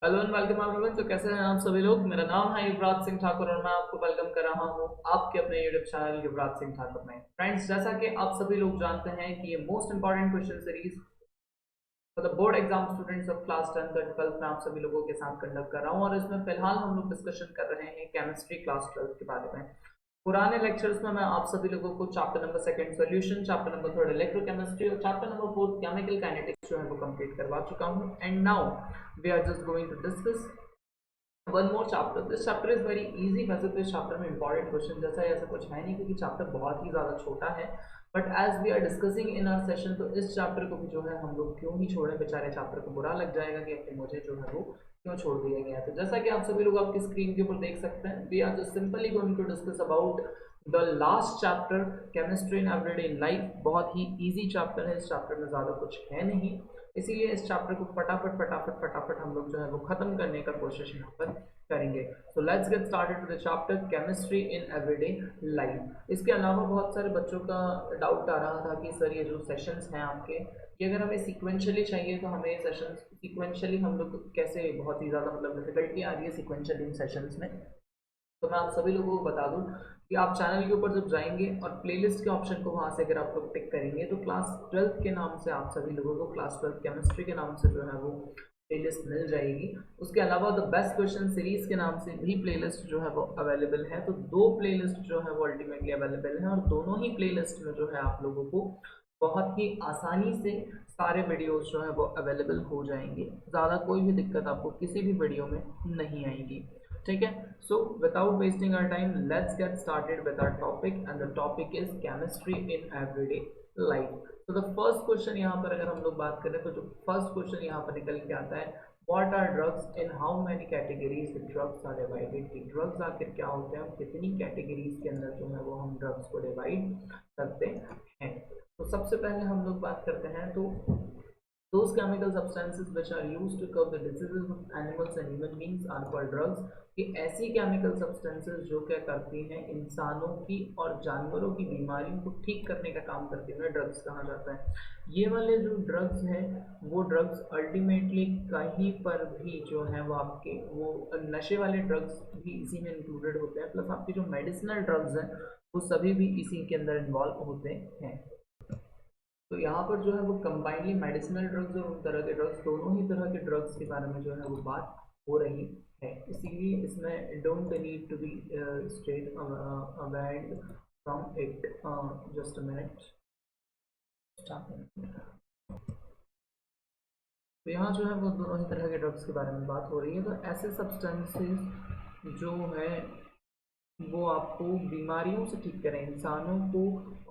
Hello and welcome everyone. तो कैसे हैं आप सभी लोग। मेरा नाम है युवराज सिंह ठाकुर और मैं आपको वेलकम कर रहा हूं आपके अपने यूट्यूब चैनल युवराज सिंह ठाकुर में। फ्रेंड्स, जैसा कि आप सभी लोग जानते हैं कि ये मोस्ट इंपॉर्टेंट क्वेश्चन सीरीज मतलब board exam students of class 10 और 12 में आप सभी लोगों के साथ कंडक्ट कर रहा हूं और इसमें फिलहाल हम लोग डिस्कशन कर रहे हैं केमिस्ट्री क्लास 12 के बारे में। पुराने लेक्चर्स में मैं आप सभी लोगों को chapter number second solution, chapter number third electrochemistry और chapter number fourth chemical kinetics जो है वो कंप्लीट करवा चुका हूं। And now we are just going to discuss one more chapter. This chapter is very easy. वैसे तो इस चैप्टर में इंपॉर्टेंट क्वेश्चन जैसा ऐसा कुछ है नहीं क्योंकि चैप्टर बहुत ही ज़्यादा छोटा है, but as we are discussing in our session तो इस चैप्टर को भी जो है हम लोग क्यों ही छोड़े। बेचारे चैप्टर को बुरा लग जाएगा कि अपने मुझे जो है वो क्यों छोड़ दिया गया है। तो जैसा कि आप सभी लोग आपकी स्क्रीन के ऊपर देख सकते हैं, we are just simply going to discuss about the last chapter chemistry in everyday life. बहुत ही इजी चैप्टर है, इस चैप्टर में ज़्यादा कुछ है नहीं, इसीलिए इस चैप्टर को फटाफट फटाफट फटाफट हम लोग जो है वो खत्म करने का कोशिश यहाँ पर करेंगे। So let's get started with the chapter chemistry in everyday life. इसके अलावा बहुत सारे बच्चों का डाउट आ रहा था कि सर ये जो सेशंस हैं आपके, ये अगर हमें सीक्वेंशियली चाहिए तो हमें सेशंस सीक्वेंशियली हम लोग कैसे, बहुत ही ज़्यादा मतलब डिफिकल्टी आ रही है सीक्वेंशियली इन सेशंस में। तो मैं आप सभी लोगों को बता दूं कि आप चैनल के ऊपर जब जाएंगे और प्लेलिस्ट के ऑप्शन को वहां से अगर आप लोग टिक करेंगे तो क्लास 12 के नाम से आप सभी लोगों को क्लास 12 केमिस्ट्री के नाम से जो है वो प्लेलिस्ट मिल जाएगी। उसके अलावा द बेस्ट क्वेश्चन सीरीज के नाम से भी प्लेलिस्ट जो है वो अवेलेबल है। तो दो प्लेलिस्ट जो है वो अल्टीमेटली अवेलेबल है और दोनों ही प्लेलिस्ट में जो है आप लोगों को बहुत ही आसानी से सारे वीडियोस जो है वो अवेलेबल हो जाएंगे। ज़्यादा कोई भी दिक्कत आपको किसी भी वीडियो में नहीं आएगी। ठीक है। So without wasting our time let's get started with our topic and the topic is chemistry in everyday life. तो द फर्स्ट क्वेश्चन यहाँ पर अगर हम लोग बात करें तो जो फर्स्ट क्वेश्चन यहाँ पर निकल के आता है, what are drugs in how many categories the drugs are divided. कि ड्रग्स आखिर क्या होते हैं, हम कितनी कैटेगरीज के अंदर जो है वो हम ड्रग्स को डिवाइड करते हैं। तो सबसे पहले हम लोग बात करते हैं तो those chemical substances which are used to curb the diseases of animals and human beings are called drugs। कि ऐसी केमिकल सब्सटेंसेस जो क्या करती हैं इंसानों की और जानवरों की बीमारियों को ठीक करने का काम करती है, उन्हें ड्रग्स कहा जाता है। ये वाले जो ड्रग्स हैं वो ड्रग्स अल्टीमेटली कहीं पर भी जो है वो आपके वो नशे वाले ड्रग्स भी इसी में इंक्लूडेड होते हैं, प्लस आपके जो मेडिसिनल ड्रग्स हैं वो सभी भी इसी के अंदर इन्वॉल्व होते हैं। तो यहाँ पर जो है वो कंबाइनली मेडिसिनल ड्रग्स और उन तरह के ड्रग्स, दोनों ही तरह के ड्रग्स के बारे में जो है वो बात हो रही है। इसीलिए इसमें don't need to be straight avoid from it. Just a minute. तो यहाँ जो है वो दोनों ही तरह के ड्रग्स के बारे में बात हो रही है। तो ऐसे सब्सटेंसेस जो है वो आपको बीमारियों से ठीक करें, इंसानों को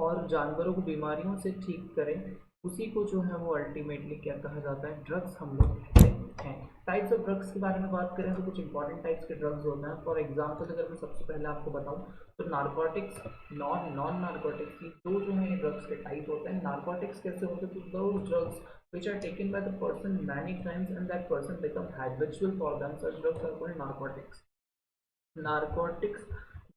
और जानवरों को बीमारियों से ठीक करें, उसी को जो है वो अल्टीमेटली क्या कहा जाता है, ड्रग्स हम लोग कहते हैं। टाइप्स ऑफ ड्रग्स के बारे में बात करें तो कुछ इंपॉर्टेंट टाइप्स के ड्रग्स होते हैं। फॉर एग्जांपल अगर मैं सबसे पहले आपको बताऊं तो नारकोटिक्स, नॉन नारकोटिक्स, ये दो जो है ड्रग्स के टाइप होते हैं। नारकोटिक्स कैसे होते हैं, तो those drugs which are taken by the person many times and that person become habitual for them, such drugs are called narcotics। Narcotics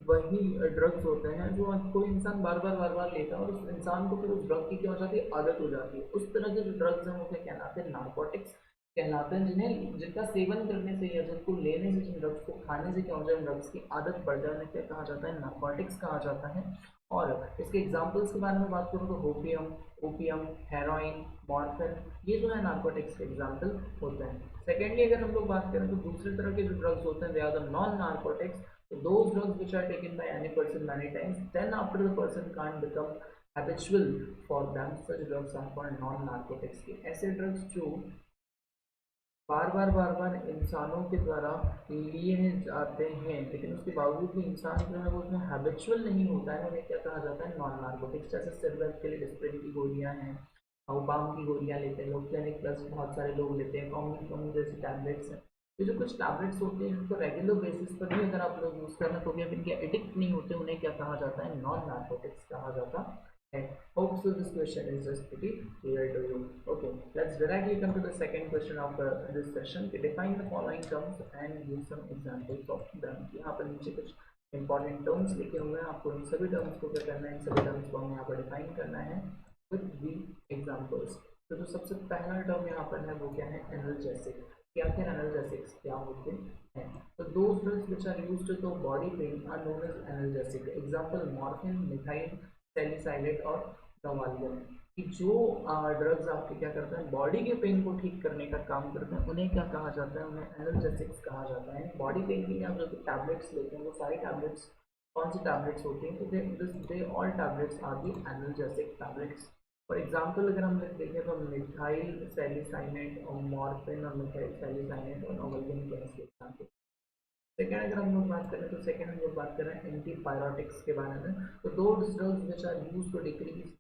वही ड्रग्स होते हैं जो कोई इंसान बार बार लेता है और उस इंसान को फिर उस ड्रग की क्या हो जाती है, आदत हो जाती है। उस तरह के जो ड्रग्स हैं वो क्या कहलाते हैं, नारकोटिक्स कहलाते हैं। जिन्हें जिनका सेवन करने से या जिनको लेने से, जिन ड्रग्स को खाने से क्या हो जाए, ड्रग्स की आदत पड़ जाए, उन्हें क्या कहा जाता है, नारकोटिक्स कहा जाता है। और इसके एग्जाम्पल्स के बारे में बात करूँ तो ओपियम, हेरोइन, मॉर्फिन, ये जो है नारकोटिक्स के एग्जाम्पल होते हैं। सेकेंडली अगर हम लोग बात करें तो दूसरे तरह के जो ड्रग्स होते हैं they are the non narcotics. So those drugs which are taken by any person many times, then after the person can't become habitual for them, such drugs are called non-narcotics। के ऐसे drugs जो बार बार इंसानों के द्वारा लिए जाते हैं लेकिन उसके बावजूद भी इंसान जो है वो उसमें हैबिचुअल नहीं होता है, उन्हें क्या कहा जाता है, नॉन नार्कोटिक्स। जैसे सिर दर्द के लिए डिस्प्रिन की गोलियां हैं, बाम की गोलियां लेते हैं लोग, क्लिनिक प्लस बहुत सारे लोग लेते हैं, कॉमन जैसी टैबलेट्स हैं। ये जो कुछ टैबलेट्स होते हैं इनको रेगुलर बेसिस पर भी अगर आप लोग यूज़ करना तो भी अब इनके एडिक्ट नहीं होते, उन्हें क्या कहा जाता है, नॉन नार्कोटिक्स कहा जाता है। Hope so this question is just pretty clear to you. Okay, let's directly come to the second question of this session. Define the following terms and give some examples of them। यहाँ पर नीचे कुछ important terms लिखे हुए हैं, आपको इन सभी terms को क्या करना है, इन सभी terms को हमें यहाँ पर define करना है with the examples। तो जो सबसे पहला term यहाँ पर है वो क्या है, एनर्जेसिक। कि आखिर एनाल्जेसिक्स क्या होते हैं। तो those drugs which are used to body pain are known as analgesic. Example morphine, methyl salicylate और नोवालियम। कि जो ड्रग्स आपके क्या करते हैं, बॉडी के पेन को ठीक करने का काम करते हैं, उन्हें क्या कहा जाता है, उन्हें एनाल्जेसिक्स कहा जाता है। बॉडी पेन के लिए आप जो टैबलेट्स लेते हैं वो सारी टैबलेट्स कौन सी टैबलेट्स होती हैं, तो they all tablets are the analgesic tablets. For example अगर हम देखें तो मिथाइल सैलिसाइनेट और मॉर्फिन और मिथाइल सैलिसाइनेट और नोवालियम के एग्जाम्पल। सेकेंड अगर हम लोग बात करें तो सेकेंड हम लोग बात कर रहे हैं एंटीपायरोटिक्स के बारे में। तो those drugs which are used to decrease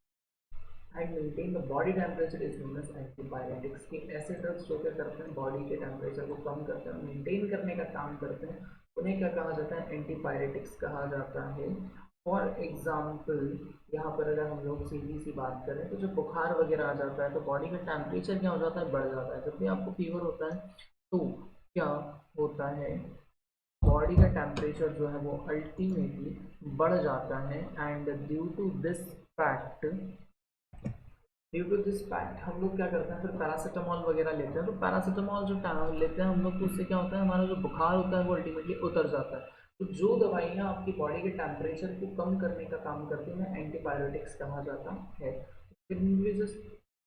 and maintain the body temperature is known as antipyretics. की ऐसे ड्रग्स जो क्या करते हैं बॉडी के टेम्परेचर को कम करते हैं, मेंटेन करने का काम करते हैं, उन्हें क्या कहा जाता है, एंटीपायरेटिक्स कहा जाता है। फॉर एग्जाम्पल यहाँ पर अगर हम लोग सीधी सी बात करें तो जब बुखार वगैरह आ जाता है तो बॉडी का टेम्परेचर क्या हो जाता है, बढ़ जाता है। जब भी आपको फीवर होता है तो क्या होता है, बॉडी का टेम्परेचर जो है वो अल्टीमेटली बढ़ जाता है। And due to this fact हम लोग क्या करते हैं, फिर पैरासीटामॉल वगैरह लेते हैं। तो पैरासीटामॉल जो लेते हैं हम लोग तो उससे क्या होता है, हमारा जो बुखार होता है वो अल्टीमेटली उतर जाता है। तो जो दवाइयाँ आपकी बॉडी के टेम्परेचर को कम करने का काम करती हैं उन्हें एंटीबायोटिक्स कहा जाता है। फिर we just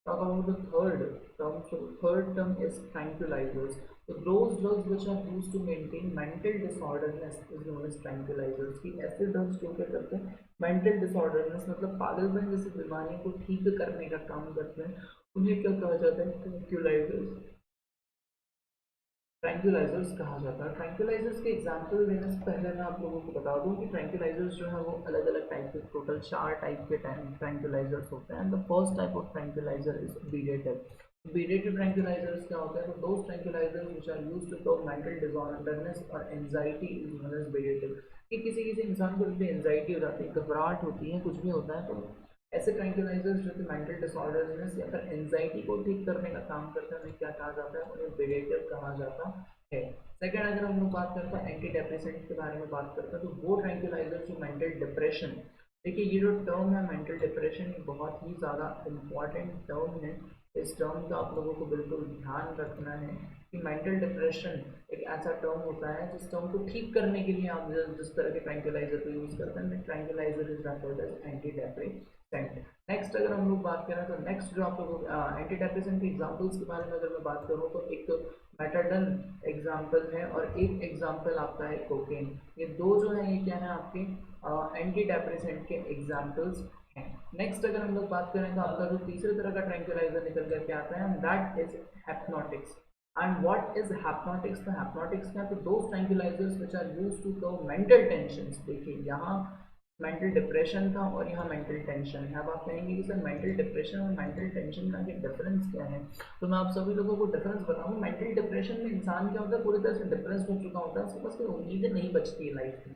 talk about the third term. So the third term is tranquilizers. So those drugs which are used to maintain mental disorderness is known as tranquilizers. कि ऐसे ड्रग्स जो क्या करते हैं, मेंटल डिसऑर्डरनेस मतलब पागलपन जैसी बीमारियों को ठीक करने का काम करते हैं, उन्हें क्या कहा जाता है, ट्रैंक्विलाइजर्स। ट्रैंक्विलाइजर्स कहा जाता है। ट्रैंक्विलाइजर्स के एग्जांपल देने से पहले मैं आप लोगों को बता दूं कि ट्रैंक्विलाइजर्स जो है वो अलग अलग टाइप के, टोटल 4 टाइप के ट्रैंक्विलाइजर्स होते हैं। The first type of tranquilliser is sedative. Sedative tranquillisers क्या होते हैं, तो those tranquillisers which are used to कव मेंटल डिसऑर्डरनेस और anxiety is known as sedative. कि किसी किसी इंसान को जब एंजाइटी हो जाती है, घबराहट होती है, कुछ भी होता है, तो ऐसे ट्रैंक्विलाइजर्स जो कि मेंटल डिसऑर्डरनेस या फिर एंजाइटी को ठीक करने का काम करते हैं, उन्हें क्या कहा जाता है, उन्हें बेडेटिव कहा जाता है। सेकेंड अगर हम लोग बात करते हैं एंटी डेप्रेसेंट के बारे में बात करते हैं, तो वो ट्रैंक्विलाइजर जो मेंटल डिप्रेशन, देखिए ये जो टर्म है मेंटल डिप्रेशन, ये बहुत ही ज़्यादा इम्पॉर्टेंट टर्म है। इस टर्म का आप लोगों को बिल्कुल ध्यान रखना है कि मेंटल डिप्रेशन एक ऐसा टर्म होता है जिस टर्म को ठीक करने के लिए आप जिस तरह के ट्रैंक्विलाइजर को यूज़ करते हैं, tranquilliser is referred as antidepressant. Next अगर हम लोग बात करें तो नेक्स्ट जो आप लोग एंटी डेप्रेसेंट के एग्जांपल्स के बारे में अगर मैं बात करूँ तो एक मेटाडन एग्जाम्पल है और एक एग्जाम्पल आपका है कोकेन। ये दो जो है ये क्या है आपके एंटी डेप्रेसेंट के एग्जाम्पल्स हैं। नेक्स्ट अगर हम लोग बात करें तो आपका जो तीसरे तरह का ट्रैंक्विलाइजर निकल करके आता है that is hypnotics. And what is hypnotics, तो हैप्नोटिक्स क्या है, तो those tranquillisers which are used to curb mental tensions. देखिए यहाँ मेंटल डिप्रेशन था और यहाँ मेंटल टेंशन है। अब आप कहेंगे कि सर मेंटल डिप्रेशन और मेंटल टेंशन का डिफरेंस क्या है, तो मैं आप सभी लोगों को डिफरेंस बताऊँ। मेंटल डिप्रेशन में इंसान क्या होता है, पूरी तरह से डिप्रेस हो चुका होता है, उसके पास कोई उम्मीद नहीं बचती है लाइफ में।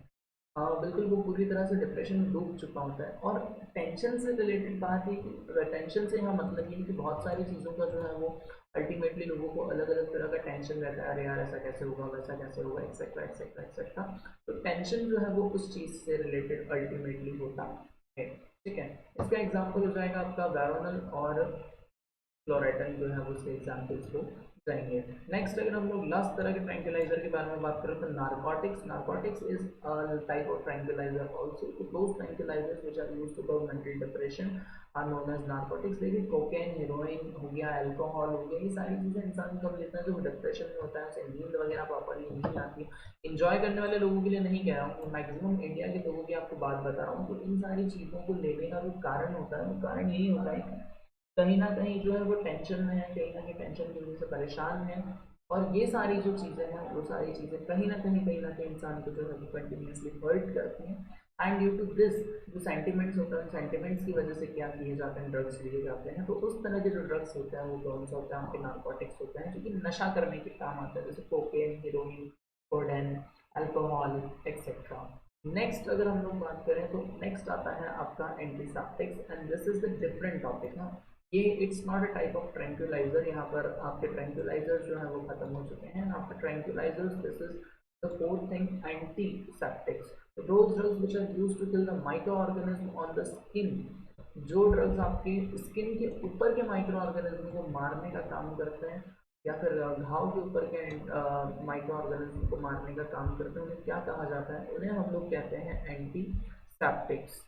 बिल्कुल वो पूरी तरह से डिप्रेशन में डूब चुका होता है। और टेंशन से रिलेटेड बात है कि टेंशन से यहाँ मतलब ये है कि बहुत सारी चीज़ों का जो है वो अल्टीमेटली लोगों को अलग अलग तरह का टेंशन रहता है, अरे यार ऐसा कैसे होगा, वैसा कैसे होगा, एक्सेट्रा एक्सेट्रा एक्सेट्रा। तो टेंशन जो है वो उस चीज़ से रिलेटेड अल्टीमेटली होता है। ठीक है, इसका एग्जाम्पल हो जाएगा आपका वैरोनल और क्लोरेटन जो है वो उसके एग्जाम्पल्स हो जाएंगे। नेक्स्ट अगर हम लोग लास्ट तरह के ट्रैंक्विलाइजर के बारे में बात करें तो narcotics. Narcotics is a type of tranquilliser also. तो those tranquillisers which are used to कव mental depression are known as narcotics. देखिए कोकेन, हेरोइन हो गया, अल्कोहल हो गया, ये सारी चीज़ें इंसान कब लेता है, जो डिप्रेशन में होता है, उसे नींद वगैरह प्रॉपरली नहीं आती। इंजॉय करने वाले लोगों के लिए नहीं कह रहा हूँ, मैक्सिमम इंडिया के लोगों की आपको बात बता रहा हूँ। तो इन सारी चीज़ों को लेने का जो कारण होता है वो कारण यही होता है कि कहीं ना कहीं जो है वो टेंशन में है, कहीं ना कहीं टेंशन की वजह से परेशान है। और ये सारी जो चीज़ें हैं वो सारी चीज़ें कहीं ना कहीं इंसान को जो है वो कंटिन्यूसली हर्ट करती हैं। एंड ड्यू टू दिस जो सेंटिमेंट्स होते हैं, सेंटिमेंट्स की वजह से क्या किए जाते हैं, ड्रग्स लिए जाते हैं। तो उस तरह के जो ड्रग्स होते हैं वो कौन सा होता है, आपके नार्कोटिक्स होते हैं जो कि नशा करने के काम आते हैं, जैसे cocaine, heroine, codeine, alcohol etcetera. Next अगर हम लोग बात करें तो नेक्स्ट आता है आपका antiseptics and this is the different topic ना। ये it's not a type of tranquilliser. यहाँ पर आपके ट्रैंक्विलाइजर जो है वो खत्म हो चुके हैं। आपके tranquillisers this is the fourth thing, antiseptics. तो those drugs which are used to kill the microorganism on the skin. जो ड्रग्स आपके स्किन के ऊपर के माइक्रो ऑर्गेनिज्म को मारने का काम करते हैं या फिर घाव के ऊपर के माइक्रो ऑर्गेनिज्म को मारने का काम करते हैं, उन्हें क्या कहा जाता है? उन्हें हम लोग कहते हैं antiseptics.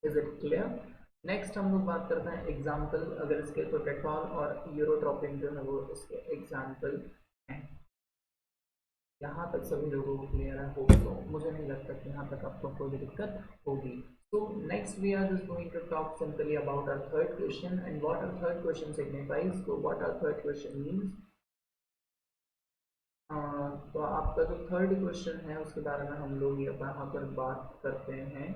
Is it clear? Next हम लोग बात करते हैं एग्जाम्पल, अगर इसके तो डेटॉल और यूरोट्रोपिन जो है वो इसके एग्जाम्पल हैं। यहाँ तक सभी लोगों को क्लियर है? हो तो मुझे नहीं लगता कि यहाँ तक आपको कोई दिक्कत होगी। So next we are just going to talk simply about our third question and what our third question signifies. So what our third question means? तो आपका जो थर्ड क्वेश्चन है उसके बारे में हम लोग यहाँ पर बात करते हैं।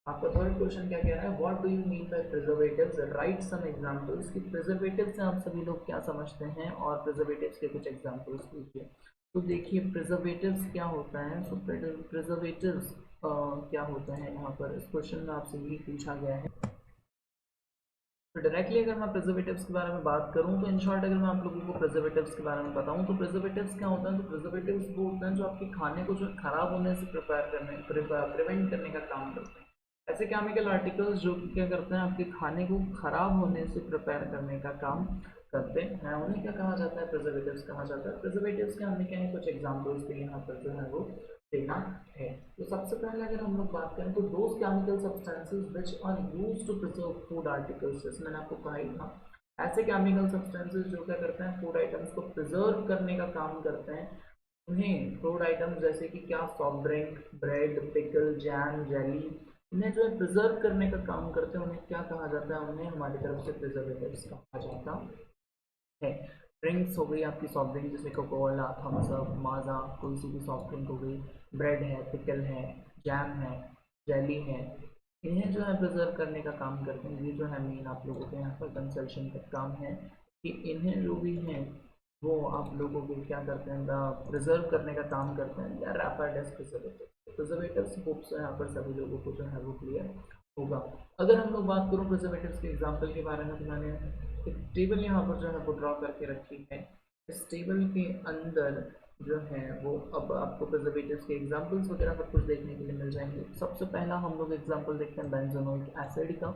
आपका थर्ड क्वेश्चन क्या कह रहा है? What do you mean by preservatives? Right some examples. कि प्रिजर्वेटिव से आप सभी लोग क्या समझते हैं और प्रिजर्वेटिव्स के कुछ एग्जांपल्स दीजिए। तो देखिए प्रिजर्वेटिव्स क्या होता है। सो प्रिजर्वेटिव्स क्या होता है, यहाँ पर इस क्वेश्चन में आपसे यही पूछा गया है। तो डायरेक्टली अगर मैं प्रिजर्वेटिव्स के बारे में बात करूं, तो इन शॉर्ट अगर मैं आप लोगों को प्रिजर्वेटिव्स के बारे में बताऊं, तो प्रिजर्वेटिव्स क्या होता है? तो प्रिजर्वेटिव्स वो होते हैं जो आपके खाने को जो खराब होने से प्रिवेंट करने का काम करते हैं। ऐसे केमिकल आर्टिकल्स जो क्या करते हैं, आपके खाने को खराब होने से प्रिपेयर करने का काम करते हैं, उन्हें क्या कहा जाता है? प्रिजर्वेटिव्स कहा जाता है। प्रिजर्वेटिव्स के हमने क्या है कुछ एग्जांपल्स भी यहाँ पर जो है वो देना है। तो सबसे पहले अगर हम लोग बात करें तो those chemical substances which are used to preserve food articles, जैसे मैंने आपको कहा ही था, ऐसे केमिकल सब्सटेंसेस जो क्या करते हैं फूड आइटम्स को प्रिजर्व करने का काम करते हैं, उन्हें फूड आइटम्स जैसे कि क्या, soft drink, bread, pickle, jam, jelly, इन्हें जो है प्रिजर्व करने का काम करते हैं, उन्हें क्या कहा जाता है? उन्हें हमारी तरफ से प्रिजर्वेटिव्स कहा जाता है। ड्रिंक्स हो गई आपकी सॉफ्ट ड्रिंक, जैसे कोका कोला, थम्स अप, माजा, कोई सी भी सॉफ्ट ड्रिंक हो गई, ब्रेड है, पिकल है, जैम है, जेली है, इन्हें जो है प्रिजर्व करने का काम करते हैं। ये जो है मेन आप लोगों के यहाँ पर कंसल्शन का काम है कि इन्हें जो भी हैं वो आप लोगों को क्या करते हैं, प्रिजर्व करने का काम करते हैं, या रैपर्ड एज प्रिजर्वेटिव। प्रिजर्वेटिव्स होप्स यहाँ पर सभी लोगों को जो है वो क्लियर होगा। अगर हम लोग बात करूँ प्रिजर्वेटिव्स के एग्जाम्पल के बारे में, तो मैंने एक टेबल यहाँ पर जो है वो ड्रॉ करके रखी है। इस टेबल के अंदर जो है वो अब आपको प्रिजर्वेटिव्स के एग्जांपल्स वगैरह सब कुछ देखने के लिए मिल जाएंगे। सबसे पहला हम लोग एग्जांपल देखते हैं बेंजोनोइक एसिड का।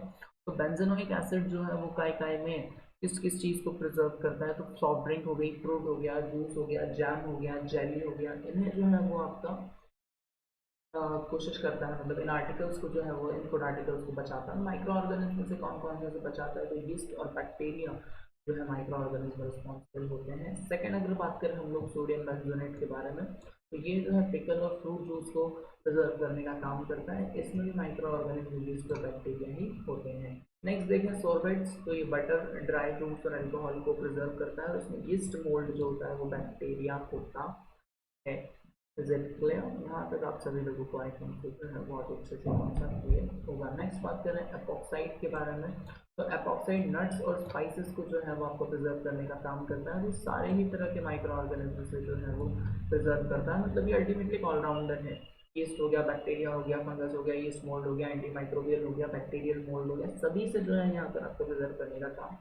तो बेंजोनोइक एसिड जो है वो काय काय में किस किस चीज़ को प्रिजर्व करता है? तो सॉफ्ट ड्रिंक हो गई, फ्रूट हो गया, जूस हो गया, जैम हो गया, जेली हो गया, इन्हें जो है वो आपका कोशिश करता है, मतलब इन आर्टिकल्स को जो है वो इन फूड आर्टिकल्स को बचाता है। माइक्रो ऑर्गेनिज्म से कौन कौन से बचाता है? तो यीस्ट और बैक्टीरिया जो है माइक्रो ऑर्गेनिज्म रिस्पॉन्सिबल होते हैं। सेकंड अगर बात करें हम लोग सोडियम बेंजोनेट के बारे में, तो ये जो है पिकल और फ्रूट जूस को प्रिजर्व करने का काम करता है। इसमें भी माइक्रो ऑर्गेनिज्म यीस्ट और बैक्टीरिया ही होते हैं। नेक्स्ट देखें सोर्बेट्स, तो ये बटर, ड्राई फ्रूट्स और अल्कोहल को प्रिजर्व करता है। उसमें यीस्ट मोल्ड जो होता है वो बैक्टीरिया होता है। Is it clear? यहाँ तक आप सभी लोगों को आई थिंक जो है बहुत अच्छे से कॉन्सेप्ट क्लियर होगा। नेक्स्ट बात करें एपॉक्साइड के बारे में, तो एपॉक्साइड नट्स और स्पाइसेस को जो है वो आपको प्रिजर्व करने का काम करता है। ये सारे ही तरह के माइक्रो ऑर्गेनिज्म से जो है वो प्रिजर्व करता है, मतलब ये अल्टीमेटली ऑलराउंडर है। यीस्ट हो गया, बैक्टीरिया हो गया, फंगस हो गया, यीस्ट मोल्ड हो गया, एंटी माइक्रोबियल हो गया, बैक्टीरियल मोल्ड हो गया, सभी से जो है यहाँ पर आपको प्रिजर्व करने का काम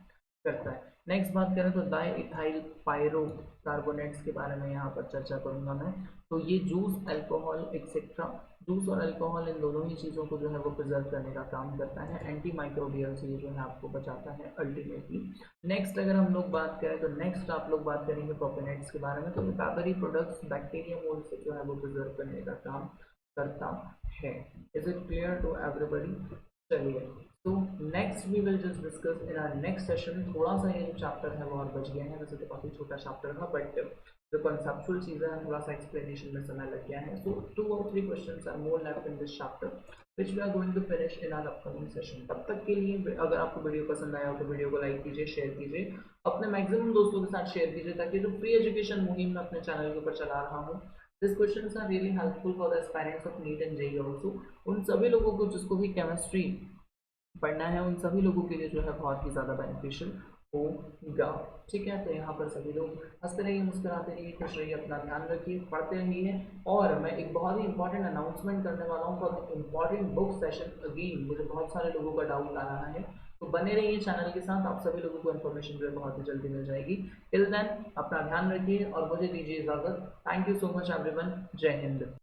करता है। नेक्स्ट बात करें तो डाई इथाइल पायरो कार्बोनेट्स के बारे में यहाँ पर चर्चा करूंगा मैं। तो ये जूस, अल्कोहल एक्सेट्रा, जूस और अल्कोहल इन दोनों ही चीज़ों को जो है वो प्रिजर्व करने का काम करता है। एंटी माइक्रोबियल से ये जो है आपको बचाता है अल्टीमेटली। नेक्स्ट अगर हम लोग बात करें तो नेक्स्ट आप लोग बात करेंगे प्रोपेनेट्स के बारे में। तो मेटाबरी प्रोडक्ट्स बैक्टीरिया मोल्ड से जो है वो प्रिजर्व करने का काम करता है। Is it clear to everybody? चलिए, तो next we will just discuss in our next session. थोड़ा सा ये जो चैप्टर है वो और बच गया है, वैसे तो काफ़ी छोटा चैप्टर था, बट जो कंसेप्चुअल चीज़ें हैं थोड़ा सा एक्सप्लेनेशन में समय लग गया है। So 2 or 3 questions are more left in this chapter which we are going to finish in our upcoming session. तब तक के लिए अगर आपको वीडियो पसंद आया हो तो वीडियो को लाइक कीजिए, शेयर कीजिए, अपने मैक्सिमम दोस्तों के साथ शेयर कीजिए, ताकि जो फ्री एजुकेशन मुहिम मैं अपने चैनल के ऊपर चला रहा हूँ, this questions are really helpful for the aspirants of NEET and JEE also. उन सभी लोगों को जिसको भी केमिस्ट्री पढ़ना है, उन सभी लोगों के लिए जो है बहुत ही ज़्यादा बेनिफिशियल होगा। ठीक है, तो यहाँ पर सभी लोग हंसते रहिए, मुस्कुराते रहिए, खुश रहिए, अपना ध्यान रखिए, पढ़ते रहिए। और मैं एक बहुत ही इंपॉर्टेंट अनाउंसमेंट करने वाला हूँ for important book session again. मुझे बहुत सारे लोगों का डाउट आ रहा है, तो बने रहिए चैनल के साथ, आप सभी लोगों को इन्फॉर्मेशन जो है बहुत ही जल्दी मिल जाएगी। टिल देन अपना ध्यान रखिए और मुझे दीजिए इजाज़त। Thank you so much everyone. जय हिंद।